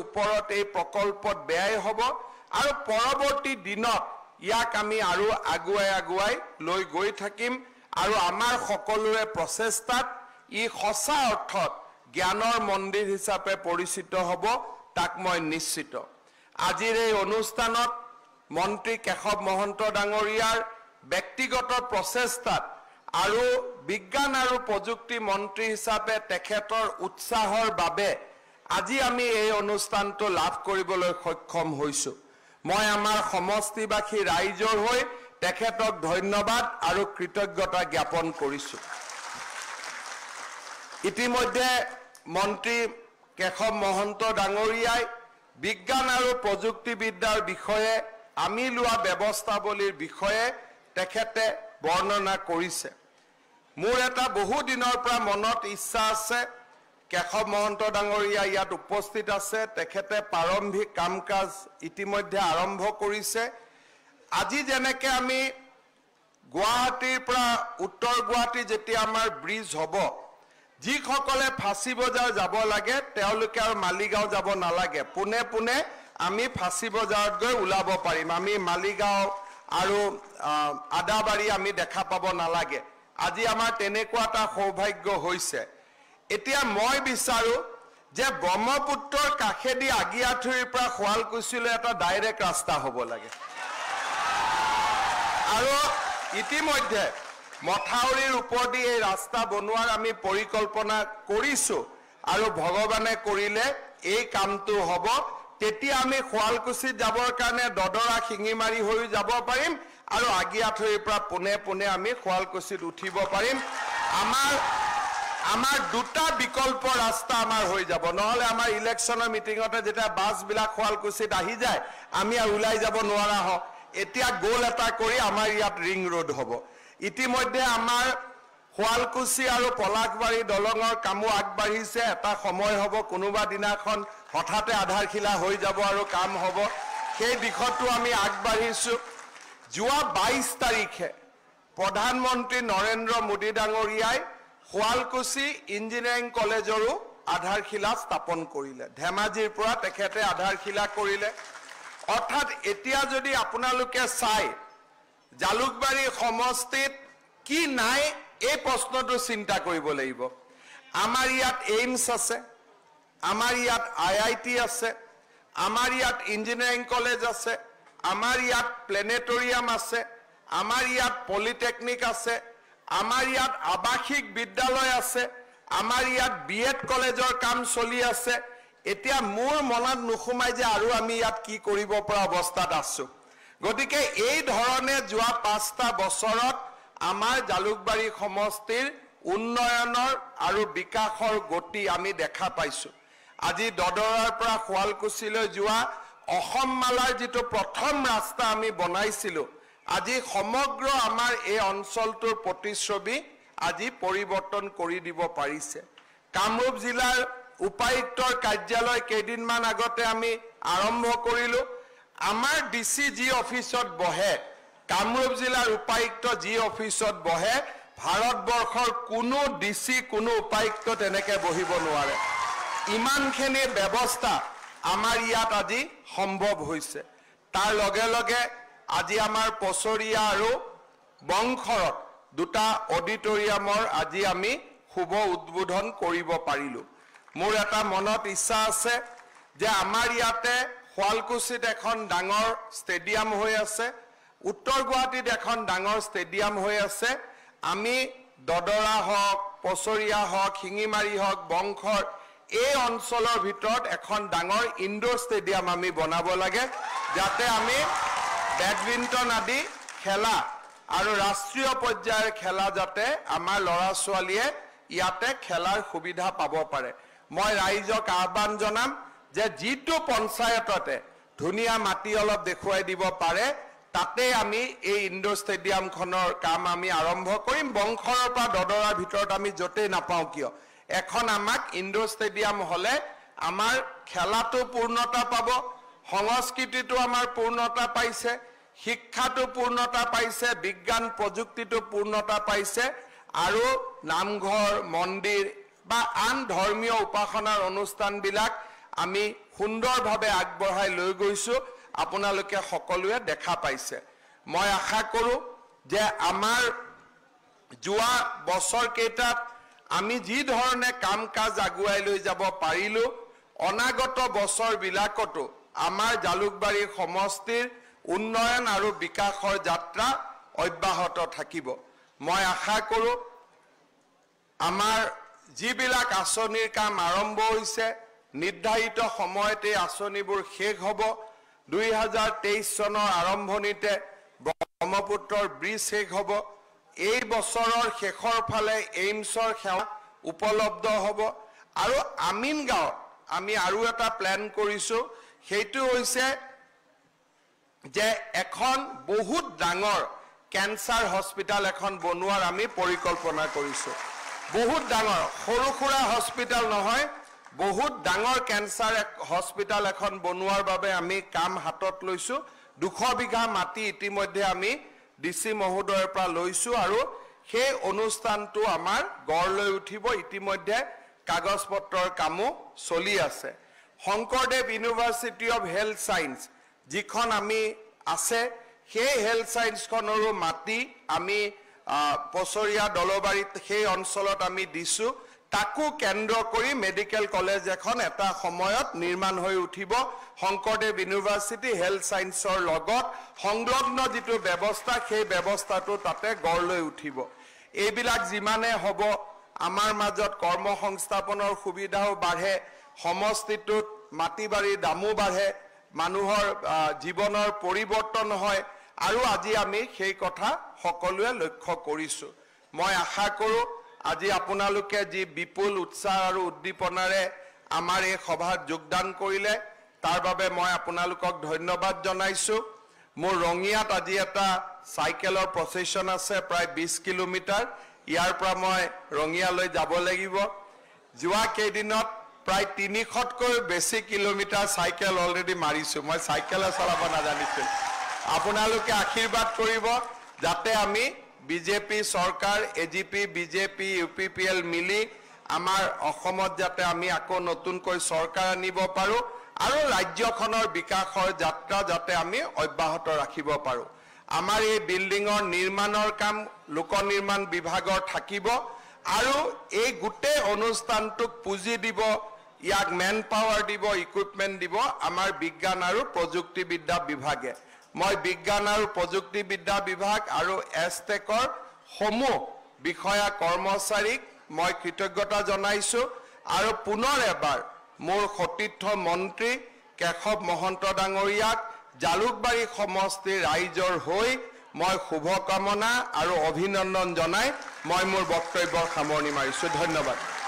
ওপৰত এই প্ৰকল্পত ব্যয় হ'ব আৰু পৰৱৰ্তী দিনত ইয়াক আমি আৰু আগুৱাই লৈ গৈ থাকিম আৰু আমাৰ সকলোৰে প্ৰচেষ্টাত ই সঁচা অৰ্থত জ্ঞানৰ মন্দিৰ হিচাপে পৰিচিত হ'ব তাক মই নিশ্চিত। আজিৰ এই অনুষ্ঠানত মন্ত্ৰী কেশৱ মহন্ত ডাঙৰীয়াৰ ব্যক্তিগত প্ৰচেষ্টাত আৰু বিজ্ঞান আৰু প্ৰযুক্তি মন্ত্ৰী হিচাপে তেখেতৰ উৎসাহৰ বাবে আজি আমি এই অনুষ্ঠানটো লাভ কৰিবলৈ সক্ষম হৈছোঁ। মই আমাৰ সমষ্টিবাসী ৰাইজৰ হৈ তেখেতক ধন্যবাদ আৰু কৃতজ্ঞতা জ্ঞাপন কৰিছোঁ। ইতিমধ্যে মন্ত্ৰী কেশৱ মহন্ত ডাঙৰীয়াই বিজ্ঞান আৰু প্ৰযুক্তিবিদ্যাৰ বিষয়ে আমি লোৱা ব্যৱস্থাৱলীৰ বিষয়ে তেখেতে বৰ্ণনা কৰিছে। মোৰ এটা বহু দিনৰ পৰা মনত ইচ্ছা আছে, কেশৱ মহন্ত ডাঙৰীয়া ইয়াত উপস্থিত আছে, তেখেতে প্ৰাৰম্ভিক কাম কাজ ইতিমধ্যে আৰম্ভ কৰিছে। আজি যেনেকৈ আমি গুৱাহাটীৰ পৰা উত্তৰ গুৱাহাটী যেতিয়া আমাৰ ব্ৰিজ হ'ব, যিসকলে ফাঁচী বজাৰ যাব লাগে তেওঁলোকে আৰু মালিগাঁও যাব নালাগে, পোনে পোনে আমি ফাঁচী বজাৰত গৈ ওলাব পাৰিম। আমি মালিগাঁও আৰু আদাবাৰী আমি দেখা পাব নালাগে। আজি আমাৰ তেনেকুৱা এটা সৌভাগ্য হৈছে। এতিয়া মই বিচাৰোঁ যে ব্ৰহ্মপুত্ৰৰ কাষেদি আগিয়াঠুৰিৰ পৰা শুৱালকুছিলৈ এটা ডাইৰেক্ট ৰাস্তা হ'ব লাগে আৰু ইতিমধ্যে মথাউৰিৰ ওপৰেদি এই ৰাস্তা বনোৱাৰ আমি পৰিকল্পনা কৰিছোঁ আৰু ভগৱানে কৰিলে এই কামটো হ'ব। তেতিয়া আমি শুৱালকুছিত যাবৰ কাৰণে দদৰা শিঙিমাৰি হৈ যাব পাৰিম আৰু আগিয়াঠুৰিৰ পৰা পোনে পোনে আমি শুৱালকুছিত উঠিব পাৰিম। আমাৰ দুটা বিকল্প ৰাস্তা আমাৰ হৈ যাব, নহ'লে আমাৰ ইলেকশ্যনৰ মিটিঙতে যেতিয়া বাছবিলাক শুৱালকুছিত আহি যায় আমি আৰু ওলাই যাব নোৱাৰা হওঁ। এতিয়া গোল এটা কৰি আমাৰ ইয়াত ৰিং ৰোড হ'ব। ইতিমধ্যে আমাৰ শুৱালকুছি আৰু পলাশবাৰী দলঙৰ কামো আগবাঢ়িছে। এটা সময় হ'ব কোনোবা দিনাখন হঠাতে আধাৰশিলা হৈ যাব আৰু কাম হ'ব, সেই দিশতো আমি আগবাঢ়িছোঁ। যোৱা 22 তাৰিখে প্ৰধানমন্ত্ৰী নৰেন্দ্ৰ মোদী ডাঙৰীয়াই শুৱালকুছি ইঞ্জিনিয়াৰিং কলেজৰো আধাৰশিলা স্থাপন কৰিলে। ধেমাজিৰ পৰা তেখেতে আধাৰশিলা কৰিলে। অৰ্থাৎ এতিয়া যদি আপোনালোকে চাই জালুকবাৰী সমষ্টিত কি নাই এই প্ৰশ্নটো চিন্তা কৰিব লাগিব। আমাৰ ইয়াত এইমছ আছে, আমাৰ ইয়াত IIT আছে, আমাৰ ইয়াত ইঞ্জিনিয়াৰিং কলেজ আছে, আমাৰ ইয়াত প্লেনেটৰিয়াম আছে, আমাৰ ইয়াত পলিটেকনিক আছে, আমাৰ ইয়াত আৱাসিক বিদ্যালয় আছে, আমাৰ ইয়াত BEd কলেজৰ কাম চলি আছে। এতিয়া মোৰ মনত নোসোমাই যে আৰু আমি ইয়াত কি কৰিব পৰা অৱস্থাত আছোঁ। গতিকে এই ধৰণে যোৱা 5টা বছৰত আমাৰ জালুকবাৰী সমষ্টিৰ উন্নয়নৰ আৰু বিকাশৰ গতি আমি দেখা পাইছোঁ। আজি দদৰাৰ পৰা শুৱালকুছিলৈ যোৱা অসম মালাৰ যিটো প্ৰথম ৰাস্তা আমি বনাইছিলোঁ, আজি সমগ্ৰ আমাৰ এই অঞ্চলটোৰ প্ৰতিচ্ছবি আজি পৰিৱৰ্তন কৰি দিব পাৰিছে। কামৰূপ জিলাৰ উপায়ুক্তৰ কাৰ্যালয় কেইদিনমান আগতে আমি আৰম্ভ কৰিলোঁ। আমাৰ DC যি অফিচত বহে, কামৰূপ জিলাৰ উপায়ুক্ত যি অফিচত বহে, ভাৰতবৰ্ষৰ কোনো DC কোনো উপায়ুক্ত তেনেকৈ বহিব নোৱাৰে। ইমানখিনি ব্যৱস্থা আমাৰ ইয়াত আজি সম্ভৱ হৈছে। তাৰ লগে লগে আজি আমাৰ পছৰীয়া আৰু বংশৰত দুটা অডিটৰিয়ামৰ আজি আমি শুভ উদ্বোধন কৰিব পাৰিলোঁ। মোৰ এটা মনত ইচ্ছা আছে যে আমাৰ ইয়াতে শুৱালকুছিত এখন ডাঙৰ ষ্টেডিয়াম হৈ আছে, উত্তৰ গুৱাহাটীত এখন ডাঙৰ ষ্টেডিয়াম হৈ আছে। আমি দদৰা হওক, পছৰীয়া হওক, শিঙিমাৰি হওক, বংশৰ এই অঞ্চলৰ ভিতৰত এখন ডাঙৰ ইনডোৰ ষ্টেডিয়াম আমি বনাব লাগে, যাতে আমি বেডমিণ্টন আদি খেলা আৰু ৰাষ্ট্ৰীয় পৰ্যায়ৰ খেলা যাতে আমাৰ ল'ৰা ছোৱালীয়ে ইয়াতে খেলাৰ সুবিধা পাব পাৰে। মই ৰাইজক আহ্বান জনাম যে যিটো পঞ্চায়ততে ধুনীয়া মাটি অলপ দেখুৱাই দিব পাৰে তাতে আমি এই ইনডোৰ ষ্টেডিয়ামখনৰ কাম আমি আৰম্ভ কৰিম। বংশৰৰ পৰা দদৰাৰ ভিতৰত আমি য'তেই নাপাওঁ কিয় এখন আমাক ইনডোৰ ষ্টেডিয়াম হ'লে আমাৰ খেলাটো পূৰ্ণতা পাব, সংস্কৃতিটো আমাৰ পূৰ্ণতা পাইছে, শিক্ষাটো পূৰ্ণতা পাইছে, বিজ্ঞান প্ৰযুক্তিটো পূৰ্ণতা পাইছে আৰু নামঘৰ মন্দিৰ বা আন ধৰ্মীয় উপাসনাৰ অনুষ্ঠানবিলাক আমি সুন্দৰভাৱে আগবঢ়াই লৈ গৈছো আপোনালোকে সকলোৱে দেখা পাইছে মই আশা কৰো যে আমাৰ যোৱা বছৰ কেইটাত আমি যি ধৰণে কাম কাজ আগুৱাই লৈ যাব পাৰিলো অনাগত বছৰ বিলাকতো আমাৰ জালুকবাৰী সমষ্টিৰ উন্নয়ন আৰু বিকাশৰ যাত্ৰা অব্যাহত থাকিব মই আশা কৰো আমাৰ যিবিলাক আঁচনিৰ কাম আৰম্ভ হৈছে নিৰ্ধাৰিত সময়তে আঁচনিবোৰ শেষ হ'ব 2023 চনৰ আৰম্ভণিতে ব্ৰহ্মপুত্ৰৰ ব্ৰিজ শেষ হ'ব এই বছৰৰ শেষৰ ফালে এইমছৰ সেৱা উপলব্ধ হ'ব আৰু আমিনগাঁৱত আমি আৰু এটা প্ল্যান কৰিছো সেইটো হৈছে যে এখন বহুত ডাঙৰ ক্যান্সাৰ হস্পিটাল এখন বনোৱাৰ আমি পৰিকল্পনা কৰিছো বহুত ডাঙৰ সৰু খুৰা হস্পিটাল নহয় বহুত ডাঙৰ ক্যান্সাৰ হস্পিটাল এখন বনোৱাৰ বাবে আমি কাম হাতত লৈছো 200 বিঘা মাটি ইতিমধ্যে আমি ডিসি মহোদয়ৰ পৰা লৈছো আৰু সেই অনুষ্ঠানটো আমাৰ গড়লৈ উঠিব ইতিমধ্যে কাগজ পত্ৰৰ কামো চলি আছে Sankardev university of health science যিখন আমি আছে সেই হেলথ সায়েন্সখনৰো মাটি আমি পছৰিয়া দলবাৰীত সেই অঞ্চলত আমি দিছো তাকো কেন্দ্ৰ কৰি মেডিকেল কলেজ এখন এটা সময়ত নিৰ্মাণ হৈ উঠিব শংকৰদেৱ ইউনিভাৰ্সিটি হেলথ সায়েন্সৰ লগত সংলগ্ন যেটো ব্যৱস্থা সেই ব্যৱস্থাটো তাতে গড়লৈ উঠিব এইবিলাক যিমানে হ'ব আমাৰ মাজত কৰ্মসংস্থাপনৰ সুবিধাও বাঢ়ে সমষ্টিটোত মাটিবাৰীৰ দামো বাঢ়ে মানুহৰ জীৱনৰ পৰিৱৰ্তন হয় আৰু আজি আমি সেই কথা সকলোৱে লক্ষ্য কৰিছো মই আশা কৰো আজি আপোনালোকে যি বিপুল উৎসাহ আৰু উদ্দীপনাৰে আমাৰ এই সভাত যোগদান কৰিলে তাৰ বাবে মই আপোনালোকক ধন্যবাদ জনাইছো মোৰ ৰঙিয়াত আজি এটা সাইকেলৰ প্ৰচেছন আছে প্ৰায় 20 কিলোমিটাৰ ইয়াৰ পৰা মই ৰঙিয়ালৈ যাব লাগিব যোৱা কেইদিনত প্ৰায় 300তকৈ বেছি কিলোমিটাৰ সাইকেল অলৰেডি মাৰিছো মই সাইকেল চলাব নাজানিছো আপোনালোকে আশীৰ্বাদ কৰিব যাতে আমি বিজেপি সৰকাৰ এজিপি বিজেপি ইউপিপিএল মিলি আমাৰ অসমত যাতে আমি আকৌ নতুনকৈ সৰকাৰ আনিব পাৰো আৰু ৰাজ্যখনৰ বিকাশৰ যাত্ৰা যাতে আমি অব্যাহত ৰাখিব পাৰো আমাৰ এই বিল্ডিংৰ নিৰ্মাণৰ কাম লোক নিৰ্মাণ বিভাগৰ থাকিব আৰু এই গুটে অনুষ্ঠানটোক পুঁজি দিব ইয়াক মেন পাৱাৰ দিব ইকুইপমেন্ট দিব আমাৰ বিজ্ঞান আৰু প্ৰযুক্তিবিদ্যা বিভাগে মই বিজ্ঞান আৰু প্ৰযুক্তিবিদ্যা বিভাগ আৰু এষ্টেকৰ সমূহ বিষয়া কৰ্মচাৰীক মই কৃতজ্ঞতা জনাইছো আৰু পুনৰ এবাৰ মোৰ সতীৰ্থ মন্ত্ৰী কেশৱ মহন্ত ডাঙৰীয়াক জালুকবাৰী সমষ্টিৰ ৰাইজৰ হৈ মই শুভকামনা আৰু অভিনন্দন জনাই মই মোৰ বক্তব্যৰ সামৰণি মাৰিছো ধন্যবাদ